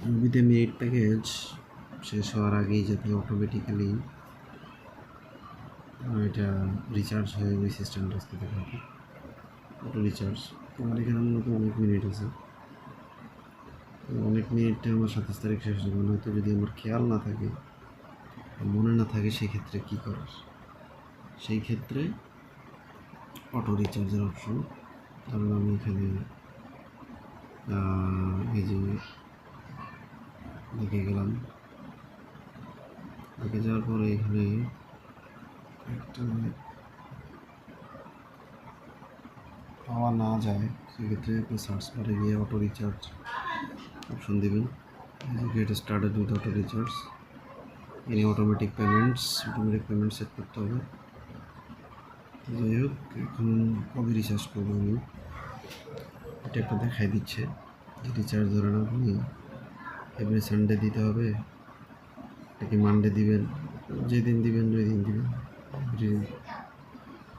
মুভিতে minute package শেষ হওয়ার আগেই যাতে অটোমেটিক্যালি এটা রিচার্জ হয়ে ওই সিস্টেমটা আসতে থাকে অটো রিচার্জ। আমার এখানে মূলত অনেক মিনিট আছে, অনেক মিনিটটা আমার 27 তারিখ শেষ হবে। হয়তো যদি আমার খেয়াল না থাকে, মনে না থাকে, সেক্ষেত্রে কী করার, সেই ক্ষেত্রে অটো রিচার্জের অপশন। কারণ আমি এখানে এই যে দেখে গেলাম, দেখে যাওয়ার পরে এখানে একটা পাওয়া না যায়, সেক্ষেত্রে আপনি সার্চ বারে গিয়ে অটো রিচার্জ অপশন দেবেন। Get started with auto recharge, any automatic payments set করতে হবে। যাই হোক, এখন কবে রিচার্জ করবো আমি এটা একটা দেখাই দিচ্ছে। রিচার্জ ধরেন আপনি এভরি সানডে দিতে হবে নাকি মানডে দিবেন, যেদিন দিবেন ওই দিন দিবেন।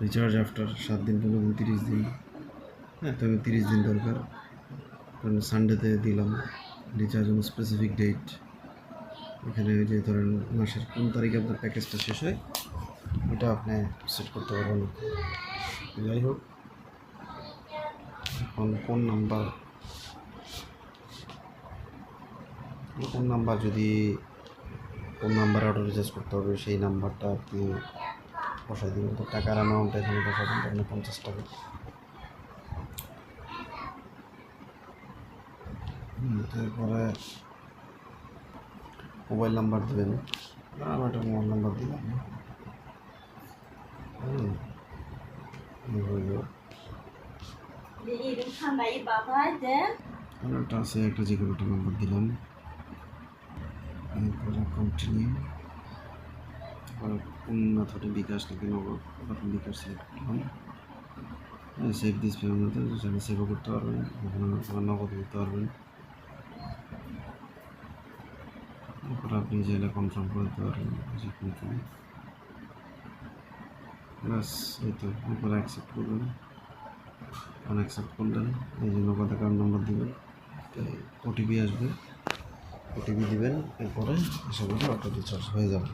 রিচার্জ আফটার 7 দিন, 15 দিন, 30 দিন। হ্যাঁ, তো আমি 30 দিন দরকার, কারণ সানডেতে দিলাম রিচার্জ অন স্পেসিফিক ডেট। এখানে ওই যে ধরেন মাসের কোন তারিখে আপনার প্যাকেজটা শেষ হয় এটা আপনি সেট করতে পারবেন। যাই হোক, এখন কোন নাম্বারে অটো রিচার্জ করতে হবে সেই নাম্বারটা আপনি বসাই দেবেন। তো টাকার অ্যামাউন্টটা এখানে বসাবেন, আপনি 50 টাকা। তারপরে মোবাইল নাম্বার দেবেন, আমি একটা মোবাইল নাম্বার দিলাম। একটা আছে, একটা যে কোনো একটা নাম্বার দিলাম। তারপরে কন্টিনিউ, কোন মেথডে বিকাশ নাকি নগদ, বিকাশ সিলেক্ট করলাম। সেভ দিস পেমেন্ট মেথড, সেখানে সেভও করতে পারবেন, ওখানে নগদ দিতে পারবেন। তারপরে আপনি চাইলে কনফার্ম করে দিতে পারবেন যে কনফার্ম, ব্যাস এই তো। এরপরে অ্যাকসেপ্ট করবেন, আনঅ্যাকসেপ্ট করলেন। এই যে নগদ অ্যাকাউন্ট নাম্বার দেবেন, ওটিপি আসবে, ওটিপি দিবেন, এরপরে আশা করি অটো রিচার্জ হয়ে যাবে।